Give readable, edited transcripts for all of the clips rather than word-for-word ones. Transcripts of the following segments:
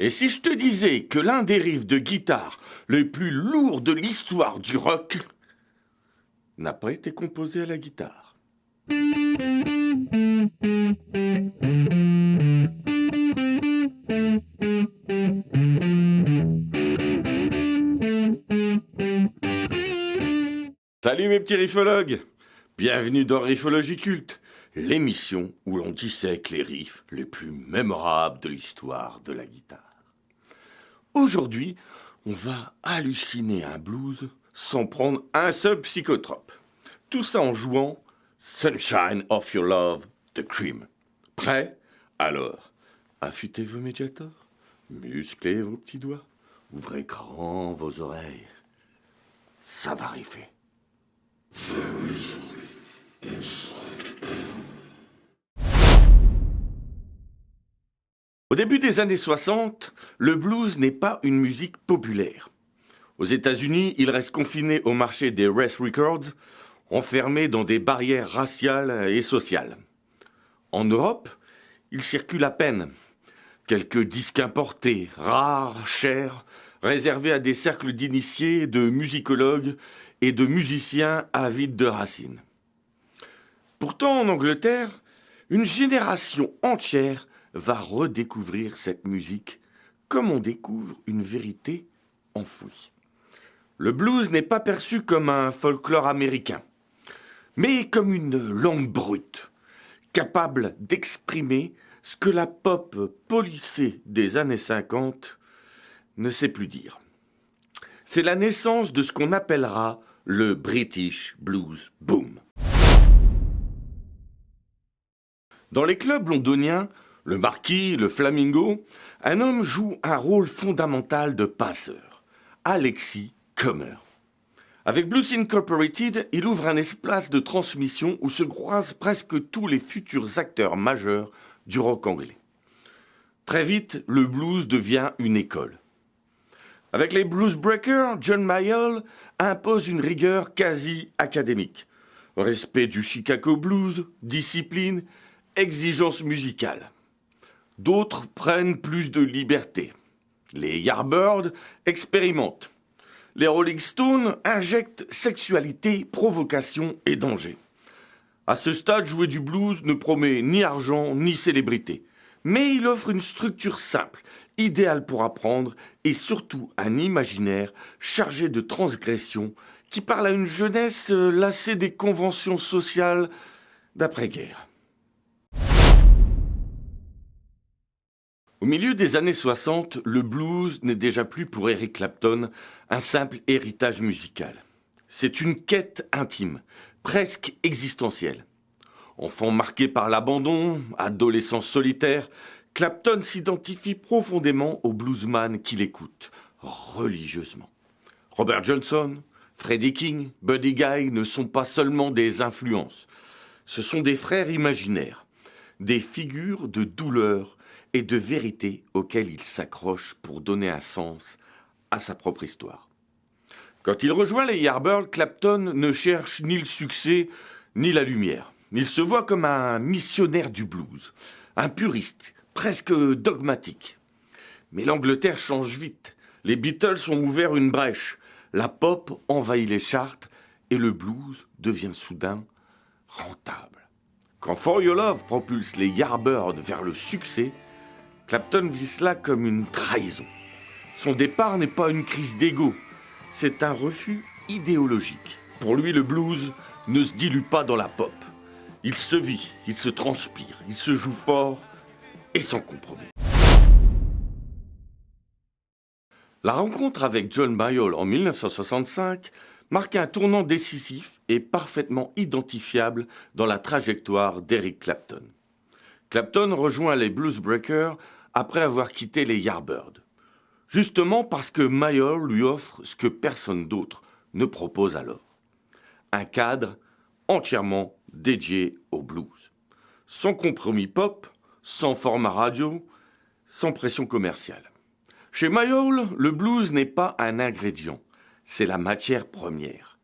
Et si je te disais que l'un des riffs de guitare les plus lourds de l'histoire du rock n'a pas été composé à la guitare? Salut mes petits riffologues! Bienvenue dans Riffologie Culte, l'émission où l'on dissèque les riffs les plus mémorables de l'histoire de la guitare. Aujourd'hui, on va halluciner un blues sans prendre un seul psychotrope. Tout ça en jouant Sunshine of Your Love de Cream. Prêt? Alors, affûtez vos médiators, musclez vos petits doigts, ouvrez grand vos oreilles. Ça va riffer. Au début des années 60, le blues n'est pas une musique populaire. Aux États-Unis, il reste confiné au marché des Race Records, enfermé dans des barrières raciales et sociales. En Europe, il circule à peine. Quelques disques importés, rares, chers, réservés à des cercles d'initiés, de musicologues et de musiciens avides de racines. Pourtant, en Angleterre, une génération entière va redécouvrir cette musique comme on découvre une vérité enfouie. Le blues n'est pas perçu comme un folklore américain, mais comme une langue brute, capable d'exprimer ce que la pop polissée des années 50 ne sait plus dire. C'est la naissance de ce qu'on appellera le British Blues Boom. Dans les clubs londoniens, le Marquis, le Flamingo, un homme joue un rôle fondamental de passeur, Alexis Comer. Avec Blues Incorporated, il ouvre un espace de transmission où se croisent presque tous les futurs acteurs majeurs du rock anglais. Très vite, le blues devient une école. Avec les Blues Breakers, John Mayall impose une rigueur quasi académique. Respect du Chicago blues, discipline, exigence musicale. D'autres prennent plus de liberté. Les Yardbirds expérimentent. Les Rolling Stones injectent sexualité, provocation et danger. À ce stade, jouer du blues ne promet ni argent ni célébrité. Mais il offre une structure simple, idéale pour apprendre et surtout un imaginaire chargé de transgression qui parle à une jeunesse lassée des conventions sociales d'après-guerre. Au milieu des années 60, le blues n'est déjà plus pour Eric Clapton un simple héritage musical. C'est une quête intime, presque existentielle. Enfant marqué par l'abandon, adolescent solitaire, Clapton s'identifie profondément au bluesman qu'il écoute, religieusement. Robert Johnson, Freddie King, Buddy Guy ne sont pas seulement des influences. Ce sont des frères imaginaires, des figures de douleur et de vérité auxquelles il s'accroche pour donner un sens à sa propre histoire. Quand il rejoint les Yardbirds, Clapton ne cherche ni le succès ni la lumière. Il se voit comme un missionnaire du blues, un puriste, presque dogmatique. Mais l'Angleterre change vite. Les Beatles ont ouvert une brèche. La pop envahit les charts et le blues devient soudain rentable. Quand For Your Love propulse les Yardbirds vers le succès, Clapton vit cela comme une trahison. Son départ n'est pas une crise d'ego, c'est un refus idéologique. Pour lui, le blues ne se dilue pas dans la pop. Il se vit, il se transpire, il se joue fort et sans compromis. La rencontre avec John Mayall en 1965 marque un tournant décisif et parfaitement identifiable dans la trajectoire d'Eric Clapton. Clapton rejoint les Blues Breakers après avoir quitté les Yardbirds. Justement parce que Mayall lui offre ce que personne d'autre ne propose alors. Un cadre entièrement dédié au blues. Sans compromis pop, sans format radio, sans pression commerciale. Chez Mayall, le blues n'est pas un ingrédient, c'est la matière première.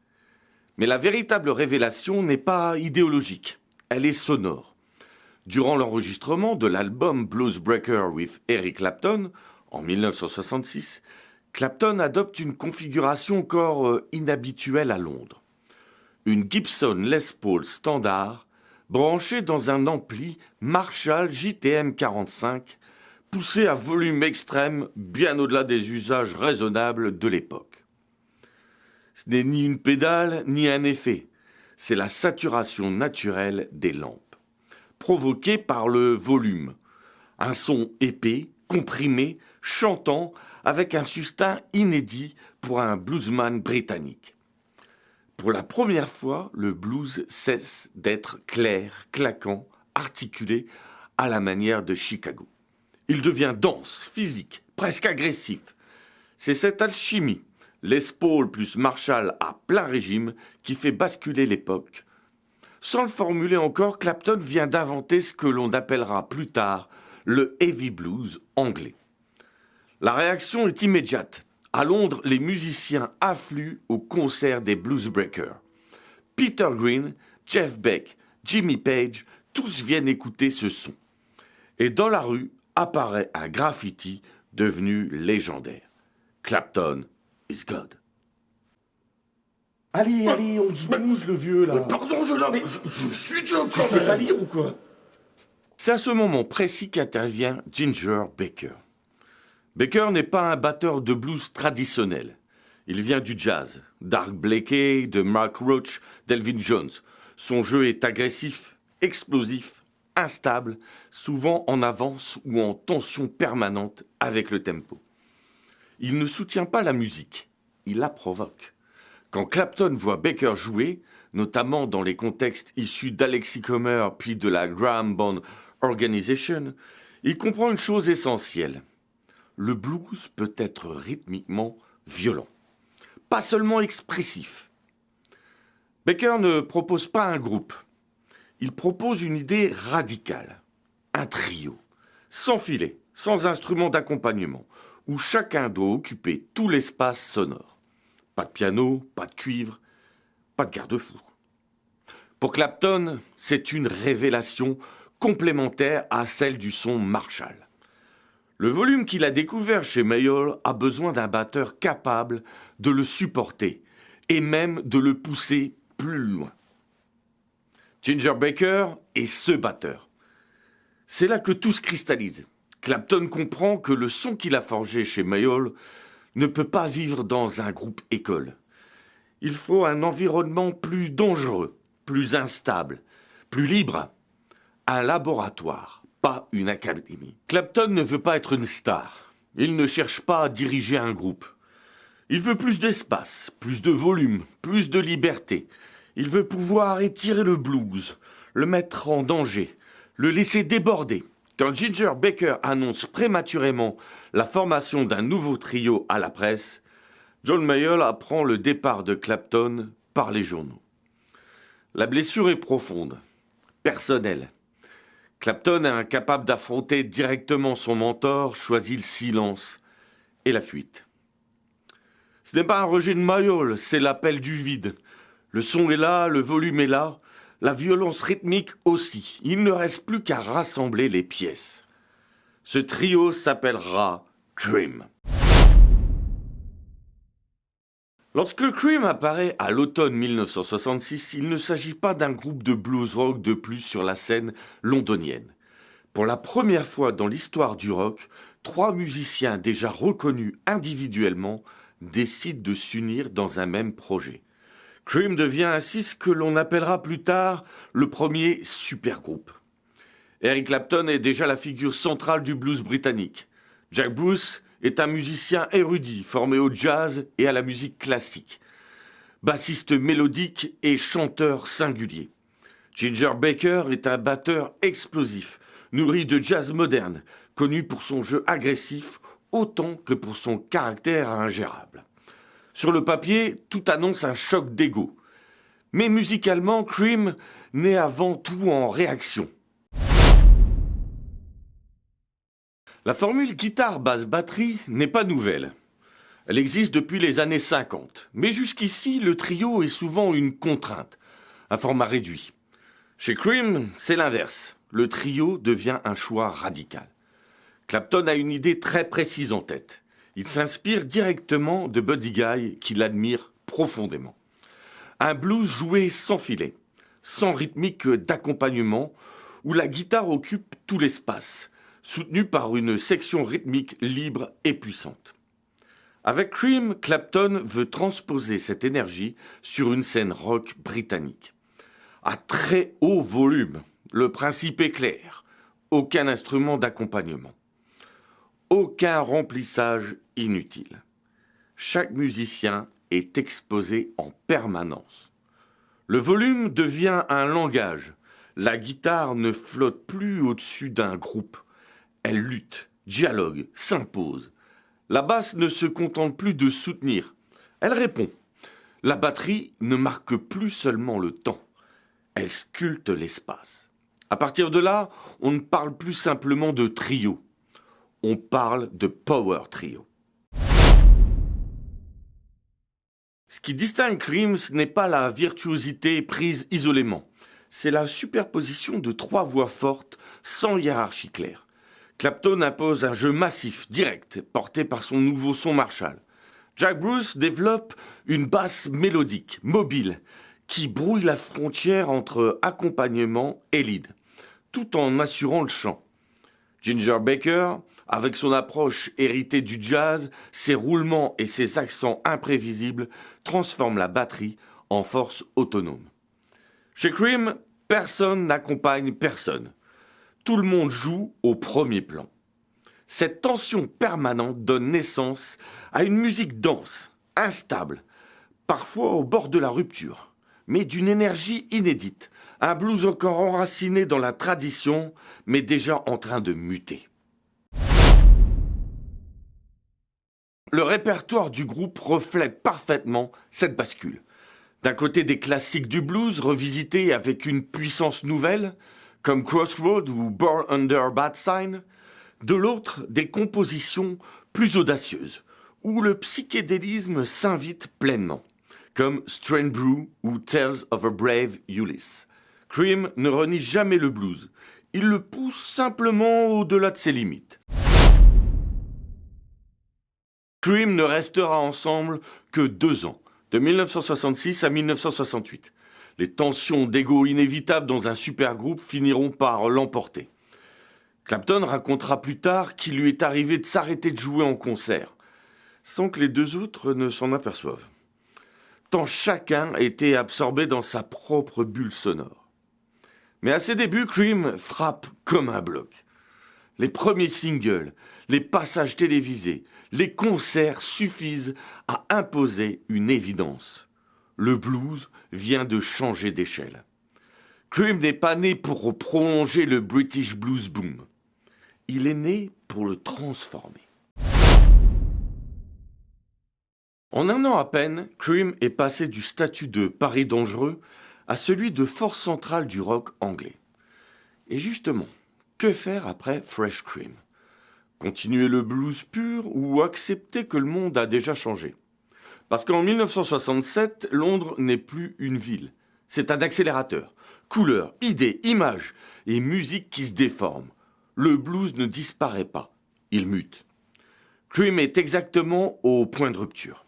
Mais la véritable révélation n'est pas idéologique, elle est sonore. Durant l'enregistrement de l'album Blues Breaker with Eric Clapton, En 1966, Clapton adopte une configuration encore inhabituelle à Londres. Une Gibson Les Paul standard branchée dans un ampli Marshall JTM 45 poussé à volume extrême bien au-delà des usages raisonnables de l'époque. Ce n'est ni une pédale ni un effet, c'est la saturation naturelle des lampes, provoquée par le volume. Un son épais, comprimé, chantant, avec un sustain inédit pour un bluesman britannique. Pour la première fois, le blues cesse d'être clair, claquant, articulé à la manière de Chicago. Il devient dense, physique, presque agressif. C'est cette alchimie, Les Paul plus Marshall à plein régime, qui fait basculer l'époque. Sans le formuler encore, Clapton vient d'inventer ce que l'on appellera plus tard le heavy blues anglais. La réaction est immédiate. À Londres, les musiciens affluent au concert des Bluesbreakers. Peter Green, Jeff Beck, Jimmy Page, tous viennent écouter ce son. Et dans la rue apparaît un graffiti devenu légendaire. Clapton is God. Allez, on se bouge le vieux là. Pardon, jeune homme, je suis John Tu sais pas lire ou quoi? C'est à ce moment précis qu'intervient Ginger Baker. Baker n'est pas un batteur de blues traditionnel. Il vient du jazz, d'Art Blakey, de Mark Roach, d'Elvin Jones. Son jeu est agressif, explosif, instable, souvent en avance ou en tension permanente avec le tempo. Il ne soutient pas la musique, il la provoque. Quand Clapton voit Baker jouer, notamment dans les contextes issus d'Alexis Comer puis de la Graham Bond Organization, il comprend une chose essentielle. Le blues peut être rythmiquement violent, pas seulement expressif. Baker ne propose pas un groupe, il propose une idée radicale, un trio, sans filet, sans instrument d'accompagnement, où chacun doit occuper tout l'espace sonore. Pas de piano, pas de cuivre, pas de garde-fou. Pour Clapton, c'est une révélation complémentaire à celle du son Marshall. Le volume qu'il a découvert chez Mayall a besoin d'un batteur capable de le supporter et même de le pousser plus loin. Ginger Baker est ce batteur. C'est là que tout se cristallise. Clapton comprend que le son qu'il a forgé chez Mayall ne peut pas vivre dans un groupe école. Il faut un environnement plus dangereux, plus instable, plus libre. Un laboratoire, pas une académie. Clapton ne veut pas être une star. Il ne cherche pas à diriger un groupe. Il veut plus d'espace, plus de volume, plus de liberté. Il veut pouvoir étirer le blues, le mettre en danger, le laisser déborder. Quand Ginger Baker annonce prématurément la formation d'un nouveau trio à la presse, John Mayall apprend le départ de Clapton par les journaux. La blessure est profonde, personnelle. Clapton, incapable d'affronter directement son mentor, choisit le silence et la fuite. Ce n'est pas un rejet de Mayall, c'est l'appel du vide. Le son est là, le volume est là, la violence rythmique aussi. Il ne reste plus qu'à rassembler les pièces. Ce trio s'appellera Cream. Lorsque Cream apparaît à l'automne 1966, il ne s'agit pas d'un groupe de blues rock de plus sur la scène londonienne. Pour la première fois dans l'histoire du rock, 3 musiciens déjà reconnus individuellement décident de s'unir dans un même projet. Cream devient ainsi ce que l'on appellera plus tard le premier supergroupe. Eric Clapton est déjà la figure centrale du blues britannique. Jack Bruce est un musicien érudit, formé au jazz et à la musique classique. Bassiste mélodique et chanteur singulier. Ginger Baker est un batteur explosif, nourri de jazz moderne, connu pour son jeu agressif autant que pour son caractère ingérable. Sur le papier, tout annonce un choc d'ego. Mais musicalement, Cream naît avant tout en réaction. La formule guitare-basse-batterie n'est pas nouvelle. Elle existe depuis les années 50. Mais jusqu'ici, le trio est souvent une contrainte, un format réduit. Chez Cream, c'est l'inverse. Le trio devient un choix radical. Clapton a une idée très précise en tête. Il s'inspire directement de Buddy Guy, qu'il admire profondément. Un blues joué sans filet, sans rythmique d'accompagnement, où la guitare occupe tout l'espace, soutenu par une section rythmique libre et puissante. Avec Cream, Clapton veut transposer cette énergie sur une scène rock britannique. À très haut volume, le principe est clair, aucun instrument d'accompagnement, aucun remplissage inutile. Chaque musicien est exposé en permanence. Le volume devient un langage. La guitare ne flotte plus au-dessus d'un groupe. Elle lutte, dialogue, s'impose. La basse ne se contente plus de soutenir. Elle répond. La batterie ne marque plus seulement le temps. Elle sculpte l'espace. À partir de là, on ne parle plus simplement de trio. On parle de power trio. Ce qui distingue Cream, ce n'est pas la virtuosité prise isolément. C'est la superposition de 3 voix fortes sans hiérarchie claire. Clapton impose un jeu massif, direct, porté par son nouveau son Marshall. Jack Bruce développe une basse mélodique, mobile, qui brouille la frontière entre accompagnement et lead, tout en assurant le chant. Ginger Baker, avec son approche héritée du jazz, ses roulements et ses accents imprévisibles, transforme la batterie en force autonome. Chez Cream, personne n'accompagne personne. Tout le monde joue au premier plan. Cette tension permanente donne naissance à une musique dense, instable, parfois au bord de la rupture, mais d'une énergie inédite, un blues encore enraciné dans la tradition, mais déjà en train de muter. Le répertoire du groupe reflète parfaitement cette bascule. D'un côté des classiques du blues revisités avec une puissance nouvelle, comme Crossroads ou Born Under a Bad Sign, de l'autre des compositions plus audacieuses, où le psychédélisme s'invite pleinement, comme Strange Brew ou Tales of a Brave Ulysses. Cream ne renie jamais le blues, il le pousse simplement au-delà de ses limites. Cream ne restera ensemble que 2 ans, de 1966 à 1968. Les tensions d'ego inévitables dans un supergroupe finiront par l'emporter. Clapton racontera plus tard qu'il lui est arrivé de s'arrêter de jouer en concert, sans que les 2 autres ne s'en aperçoivent. Tant chacun était absorbé dans sa propre bulle sonore. Mais à ses débuts, Cream frappe comme un bloc. Les premiers singles, les passages télévisés, les concerts suffisent à imposer une évidence. Le blues vient de changer d'échelle. Cream n'est pas né pour prolonger le British Blues Boom. Il est né pour le transformer. En 1 an à peine, Cream est passé du statut de pari dangereux à celui de force centrale du rock anglais. Et justement, que faire après Fresh Cream ? Continuer le blues pur ou accepter que le monde a déjà changé ? Parce qu'en 1967, Londres n'est plus une ville. C'est un accélérateur. Couleurs, idées, images et musique qui se déforment. Le blues ne disparaît pas, il mute. Cream est exactement au point de rupture.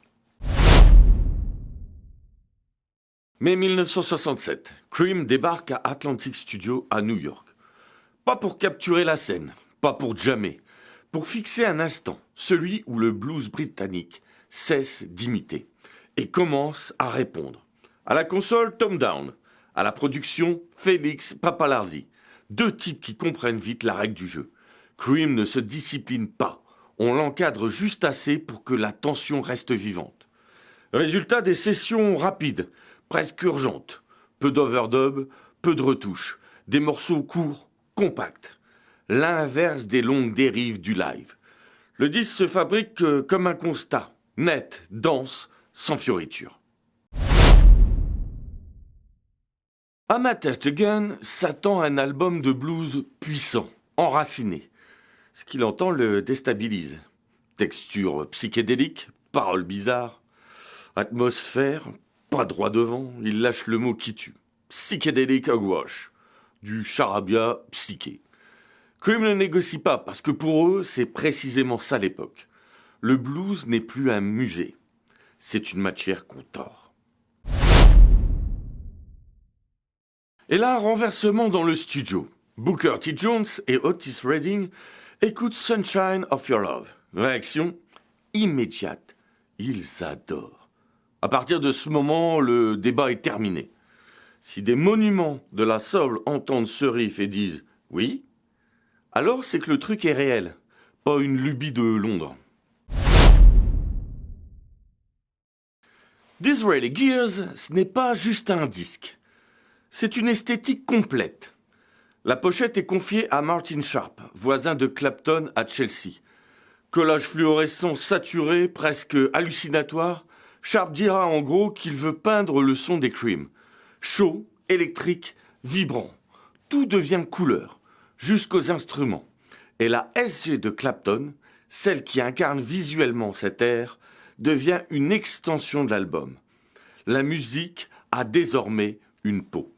Mai 1967, Cream débarque à Atlantic Studio à New York. Pas pour capturer la scène, pas pour jammer, pour fixer un instant, celui où le blues britannique cesse d'imiter et commence à répondre. À la console, Tom Down. À la production, Félix Papalardi. 2 types qui comprennent vite la règle du jeu. Cream ne se discipline pas. On l'encadre juste assez pour que la tension reste vivante. Résultat, des sessions rapides, presque urgentes. Peu d'overdub, peu de retouches. Des morceaux courts, compacts. L'inverse des longues dérives du live. Le disque se fabrique comme un constat. Net, dense, sans fioriture. Amateur s'attend à un album de blues puissant, enraciné. Ce qu'il entend le déstabilise. Texture psychédélique, paroles bizarres, atmosphère, pas droit devant, il lâche le mot qui tue. Psychédélique hogwash, du charabia psyché. Cream ne négocie pas parce que pour eux, c'est précisément ça l'époque. Le blues n'est plus un musée, c'est une matière qu'on tord. Et là, renversement dans le studio. Booker T. Jones et Otis Redding écoutent Sunshine of Your Love. Réaction immédiate. Ils adorent. À partir de ce moment, le débat est terminé. Si des monuments de la soul entendent ce riff et disent « oui », alors c'est que le truc est réel, pas une lubie de Londres. Disraeli Gears, ce n'est pas juste un disque. C'est une esthétique complète. La pochette est confiée à Martin Sharp, voisin de Clapton à Chelsea. Collage fluorescent saturé, presque hallucinatoire, Sharp dira en gros qu'il veut peindre le son des Cream. Chaud, électrique, vibrant. Tout devient couleur, jusqu'aux instruments. Et la SG de Clapton, celle qui incarne visuellement cet air, devient une extension de l'album. La musique a désormais une peau.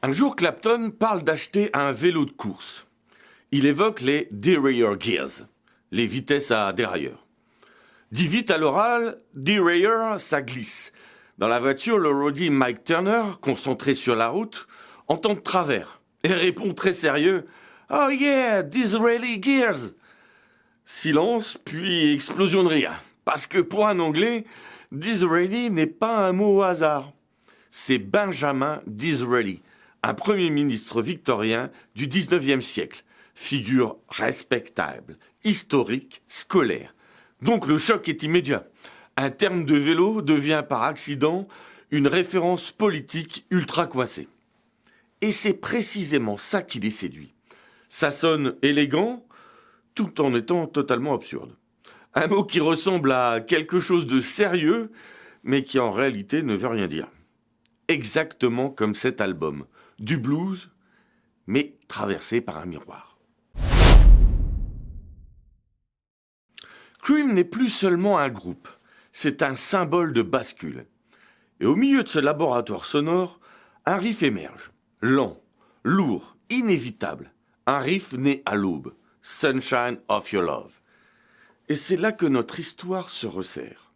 Un jour, Clapton parle d'acheter un vélo de course. Il évoque les derailleur gears, les vitesses à dérailleur. Dit vite à l'oral, derailleur, ça glisse. Dans la voiture, le roadie Mike Turner, concentré sur la route, entend de travers et répond très sérieux « Oh yeah, Disraeli gears !» Silence, puis explosion de rire. Parce que pour un Anglais, Disraeli n'est pas un mot au hasard. C'est Benjamin Disraeli, un premier ministre victorien du XIXe siècle. Figure respectable, historique, scolaire. Donc le choc est immédiat. Un terme de vélo devient par accident une référence politique ultra coincée. Et c'est précisément ça qui les séduit. Ça sonne élégant, tout en étant totalement absurde. Un mot qui ressemble à quelque chose de sérieux, mais qui en réalité ne veut rien dire. Exactement comme cet album, du blues, mais traversé par un miroir. Cream n'est plus seulement un groupe, c'est un symbole de bascule. Et au milieu de ce laboratoire sonore, un riff émerge, lent, lourd, inévitable. Un riff né à l'aube, Sunshine of Your Love. Et c'est là que notre histoire se resserre.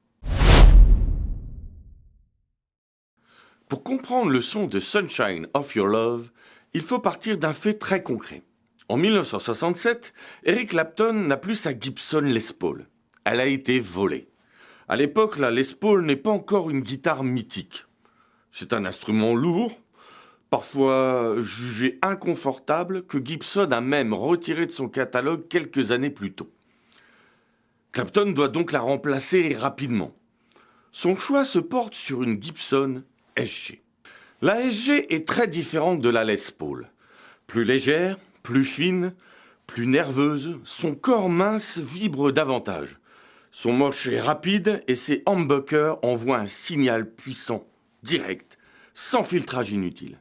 Pour comprendre le son de Sunshine of Your Love, il faut partir d'un fait très concret. En 1967, Eric Clapton n'a plus sa Gibson Les Paul. Elle a été volée. À l'époque, la Les Paul n'est pas encore une guitare mythique. C'est un instrument lourd, parfois jugé inconfortable, que Gibson a même retiré de son catalogue quelques années plus tôt. Clapton doit donc la remplacer rapidement. Son choix se porte sur une Gibson SG. La SG est très différente de la Les Paul. Plus légère, plus fine, plus nerveuse, son corps mince vibre davantage. Son moche est rapide et ses humbuckers envoient un signal puissant, direct, sans filtrage inutile.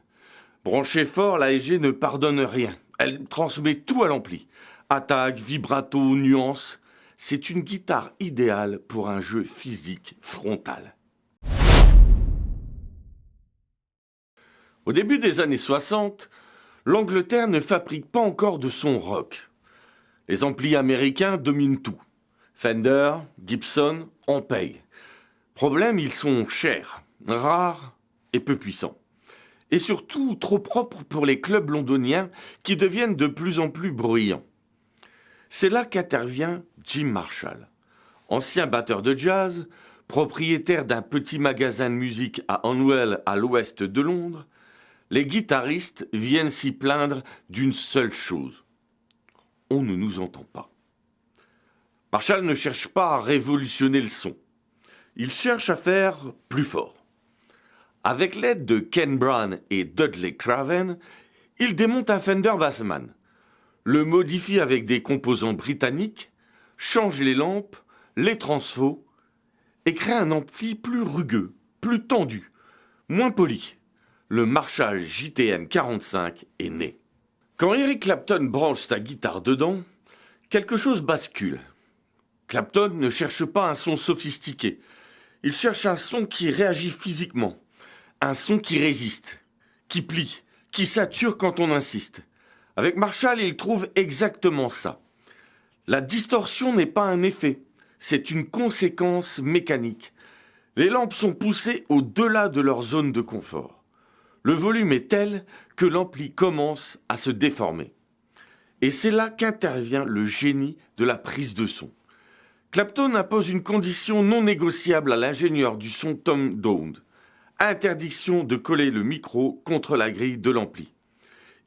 Branchée fort, la SG ne pardonne rien. Elle transmet tout à l'ampli. Attaque, vibrato, nuances. C'est une guitare idéale pour un jeu physique frontal. Au début des années 60, l'Angleterre ne fabrique pas encore de son rock. Les amplis américains dominent tout. Fender, Gibson, on paye. Problème, ils sont chers, rares et peu puissants. Et surtout trop propres pour les clubs londoniens qui deviennent de plus en plus bruyants. C'est là qu'intervient Jim Marshall. Ancien batteur de jazz, propriétaire d'un petit magasin de musique à Hanwell à l'ouest de Londres, les guitaristes viennent s'y plaindre d'une seule chose. On ne nous entend pas. Marshall ne cherche pas à révolutionner le son. Il cherche à faire plus fort. Avec l'aide de Ken Brown et Dudley Craven, il démonte un Fender Bassman, le modifie avec des composants britanniques, change les lampes, les transfos et crée un ampli plus rugueux, plus tendu, moins poli. Le Marshall JTM 45 est né. Quand Eric Clapton branche sa guitare dedans, quelque chose bascule. Clapton ne cherche pas un son sophistiqué. Il cherche un son qui réagit physiquement. Un son qui résiste, qui plie, qui sature quand on insiste. Avec Marshall, il trouve exactement ça. La distorsion n'est pas un effet, c'est une conséquence mécanique. Les lampes sont poussées au-delà de leur zone de confort. Le volume est tel que l'ampli commence à se déformer. Et c'est là qu'intervient le génie de la prise de son. Clapton impose une condition non négociable à l'ingénieur du son Tom Dowd. Interdiction de coller le micro contre la grille de l'ampli.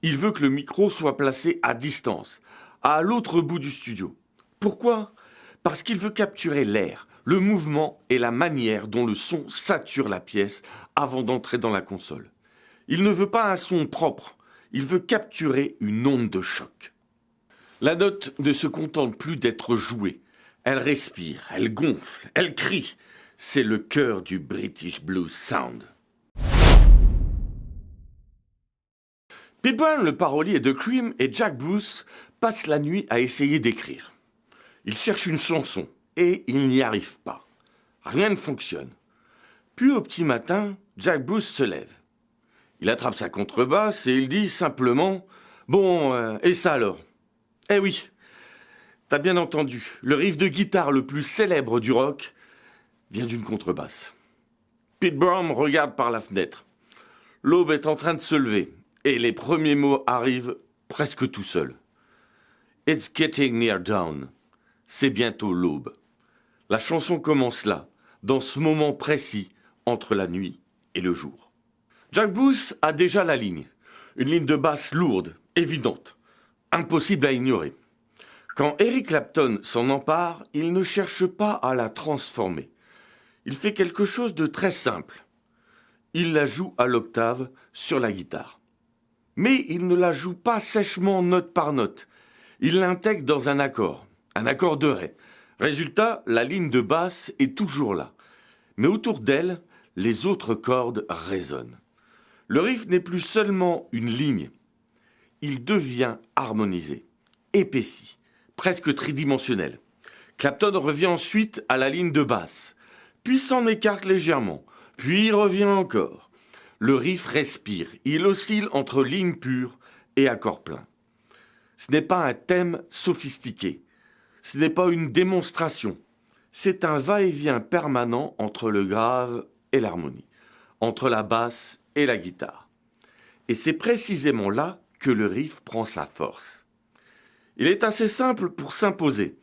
Il veut que le micro soit placé à distance, à l'autre bout du studio. Pourquoi ? Parce qu'il veut capturer l'air, le mouvement et la manière dont le son sature la pièce avant d'entrer dans la console. Il ne veut pas un son propre, il veut capturer une onde de choc. La note ne se contente plus d'être jouée. Elle respire, elle gonfle, elle crie. C'est le cœur du British Blues Sound. Pete Brown, le parolier de Cream, et Jack Bruce passent la nuit à essayer d'écrire. Ils cherchent une chanson et ils n'y arrivent pas. Rien ne fonctionne. Puis au petit matin, Jack Bruce se lève. Il attrape sa contrebasse et il dit simplement « Bon, et ça alors ?» Eh oui, t'as bien entendu, le riff de guitare le plus célèbre du rock vient d'une contrebasse. Pete Brown regarde par la fenêtre. L'aube est en train de se lever et les premiers mots arrivent presque tout seuls. It's getting near dawn. C'est bientôt l'aube. La chanson commence là, dans ce moment précis entre la nuit et le jour. Jack Bruce a déjà la ligne. Une ligne de basse lourde, évidente, impossible à ignorer. Quand Eric Clapton s'en empare, il ne cherche pas à la transformer. Il fait quelque chose de très simple. Il la joue à l'octave sur la guitare. Mais il ne la joue pas sèchement note par note. Il l'intègre dans un accord de ré. Résultat, la ligne de basse est toujours là. Mais autour d'elle, les autres cordes résonnent. Le riff n'est plus seulement une ligne. Il devient harmonisé, épaissi, presque tridimensionnel. Clapton revient ensuite à la ligne de basse, puis s'en écarte légèrement, puis il revient encore. Le riff respire, il oscille entre ligne pure et accord plein. Ce n'est pas un thème sophistiqué, ce n'est pas une démonstration, c'est un va-et-vient permanent entre le grave et l'harmonie, entre la basse et la guitare. Et c'est précisément là que le riff prend sa force. Il est assez simple pour s'imposer,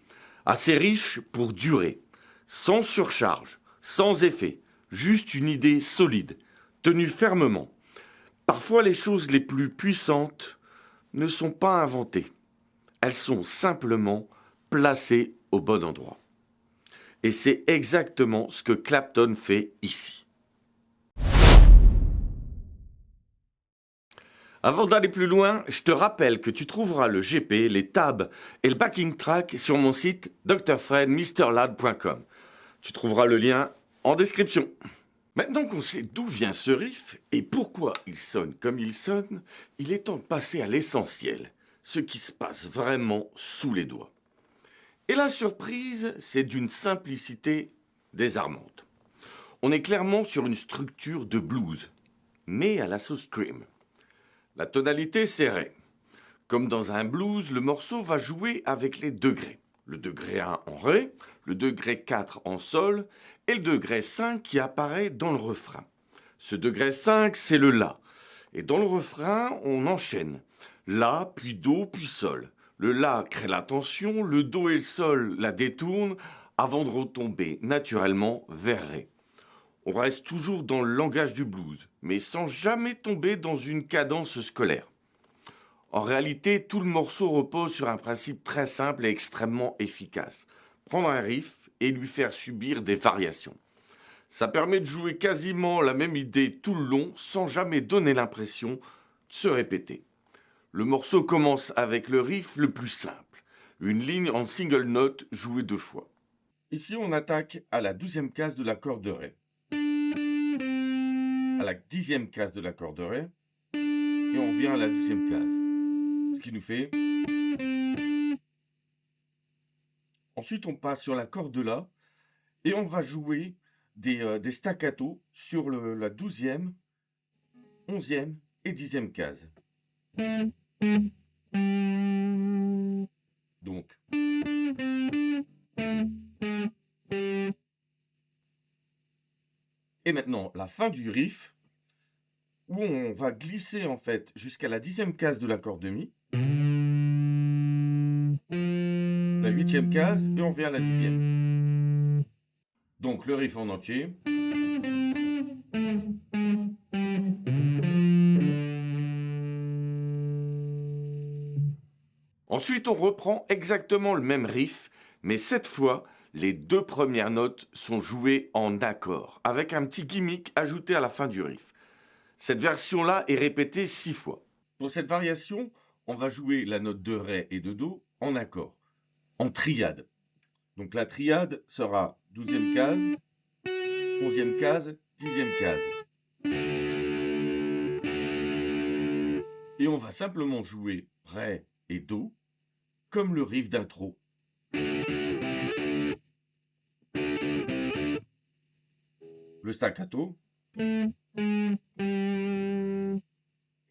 assez riche pour durer, sans surcharge, sans effet, juste une idée solide, tenue fermement. Parfois les choses les plus puissantes ne sont pas inventées, elles sont simplement placées au bon endroit. Et c'est exactement ce que Clapton fait ici. Avant d'aller plus loin, je te rappelle que tu trouveras le GP, les tabs et le backing track sur mon site drfredmrlad.com. Tu trouveras le lien en description. Maintenant qu'on sait d'où vient ce riff et pourquoi il sonne comme il sonne, il est temps de passer à l'essentiel, ce qui se passe vraiment sous les doigts. Et la surprise, c'est d'une simplicité désarmante. On est clairement sur une structure de blues, mais à la sauce cream. La tonalité, c'est ré. Comme dans un blues, le morceau va jouer avec les degrés. Le degré 1 en ré, le degré 4 en sol et le degré 5 qui apparaît dans le refrain. Ce degré 5, c'est le la. Et dans le refrain, on enchaîne. La, puis do, puis sol. Le la crée la tension, le do et le sol la détournent avant de retomber naturellement vers ré. On reste toujours dans le langage du blues, mais sans jamais tomber dans une cadence scolaire. En réalité, tout le morceau repose sur un principe très simple et extrêmement efficace. Prendre un riff et lui faire subir des variations. Ça permet de jouer quasiment la même idée tout le long sans jamais donner l'impression de se répéter. Le morceau commence avec le riff le plus simple, une ligne en single note jouée 2 fois. Ici, on attaque à la 12e case de l'accord de ré, à la 10e case de l'accord de ré, et on revient à la 12e case. Ce qui nous fait... Ensuite, on passe sur l'accord de la, et on va jouer des staccatos sur la 12e, 11e et 10e case. Donc, et maintenant, la fin du riff, où on va glisser en fait jusqu'à la 10e case de l'accord de mi, la 8e case, et on revient à la 10e. Donc le riff en entier. Ensuite, on reprend exactement le même riff, mais cette fois, les deux premières notes sont jouées en accord, avec un petit gimmick ajouté à la fin du riff. Cette version-là est répétée 6 fois. Pour cette variation, on va jouer la note de Ré et de Do en accord, en triade. Donc la triade sera 12e case, 11e case, 10e case. Et on va simplement jouer Ré et Do comme le riff d'intro. Le staccato.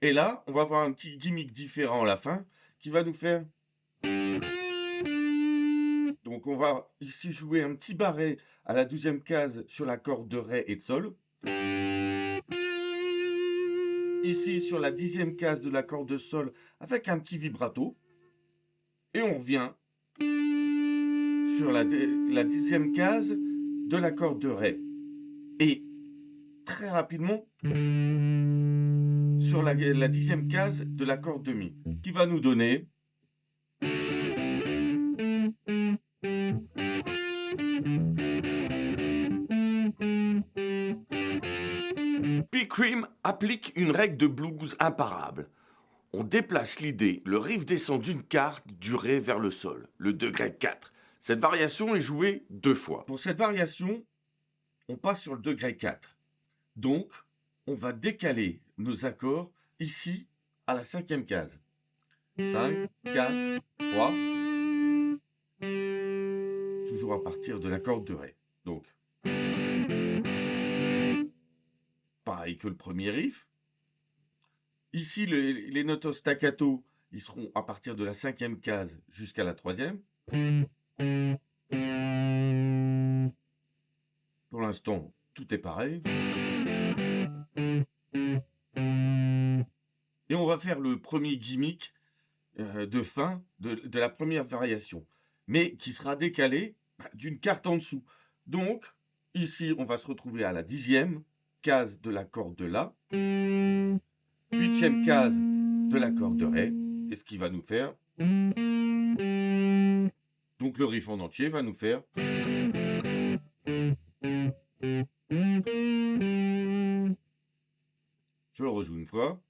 Et là, on va avoir un petit gimmick différent à la fin qui va nous faire... Donc on va ici jouer un petit barré à la 12e case sur la corde de Ré et de Sol. Ici sur la 10e case de la corde de Sol avec un petit vibrato. Et on revient sur la 10e case de la corde de Ré. Et très rapidement sur la 10e case de la corde de Mi, qui va nous donner Big Cream applique une règle de blues imparable. On déplace l'idée, le riff descend d'une quarte du Ré vers le Sol, le degré 4. Cette variation est jouée 2 fois. Pour cette variation, on passe sur le degré 4. Donc, on va décaler nos accords ici à la 5e case. 5, 4, 3. Toujours à partir de la corde de Ré. Donc, pareil que le premier riff. Ici, les notes au staccato, ils seront à partir de la 5e case jusqu'à la 3e. Pour l'instant, tout est pareil. Et on va faire le premier gimmick de fin de la première variation, mais qui sera décalé d'une carte en dessous. Donc, ici, on va se retrouver à la 10e case de la corde de La, 8e case de la corde de Ré, et ce qui va nous faire... Donc le riff en entier va nous faire... Je le rejoue une fois.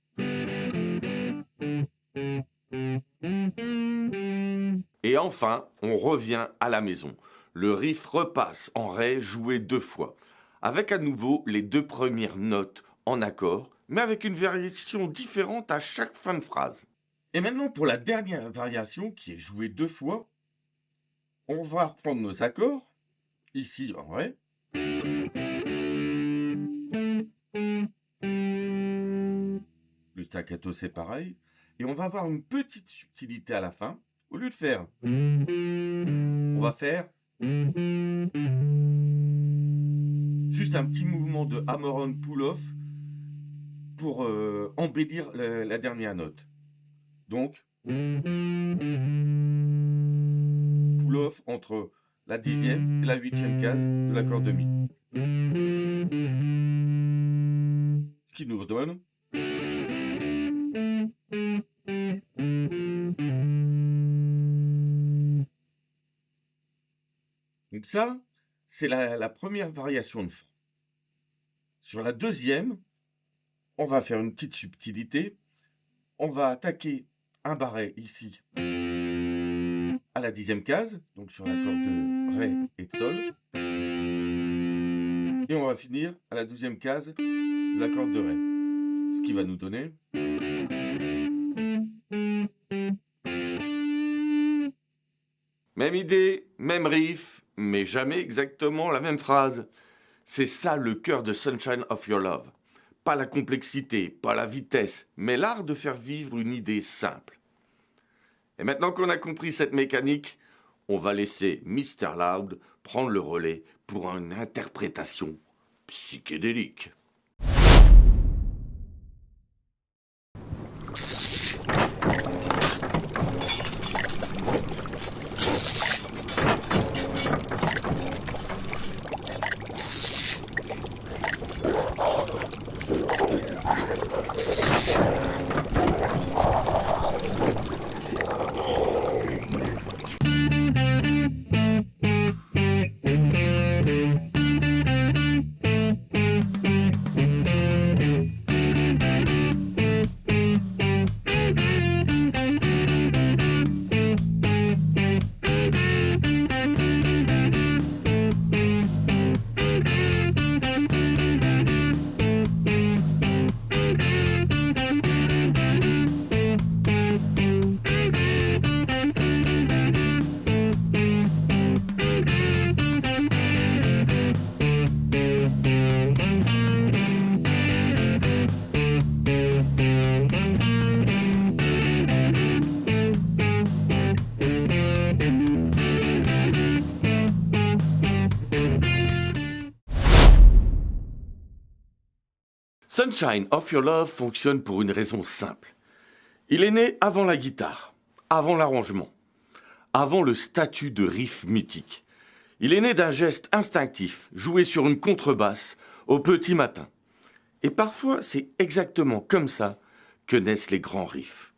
Et enfin, on revient à la maison. Le riff repasse en Ré joué 2 fois, avec à nouveau les 2 premières notes en accord, mais avec une variation différente à chaque fin de phrase. Et maintenant, pour la dernière variation, qui est jouée 2 fois, on va reprendre nos accords, ici en Ré. Le staccato, c'est pareil. Et on va avoir une petite subtilité à la fin. Au lieu de faire, on va faire juste un petit mouvement de hammer-on pull-off pour embellir la dernière note. Donc, pull-off entre la 10e et la 8e case de l'accord de Mi. Ce qui nous redonne... Donc ça, c'est la première variation de fond. Sur la deuxième, on va faire une petite subtilité. On va attaquer un barré ici à la 10e case, donc sur l'accord de Ré et de Sol. Et on va finir à la 12e case de l'accord de Ré. Ce qui va nous donner... Même idée, même riff, mais jamais exactement la même phrase. C'est ça le cœur de Sunshine of Your Love. Pas la complexité, pas la vitesse, mais l'art de faire vivre une idée simple. Et maintenant qu'on a compris cette mécanique, on va laisser Mr. Loud prendre le relais pour une interprétation psychédélique. Sunshine of Your Love fonctionne pour une raison simple. Il est né avant la guitare, avant l'arrangement, avant le statut de riff mythique. Il est né d'un geste instinctif, joué sur une contrebasse au petit matin. Et parfois, c'est exactement comme ça que naissent les grands riffs.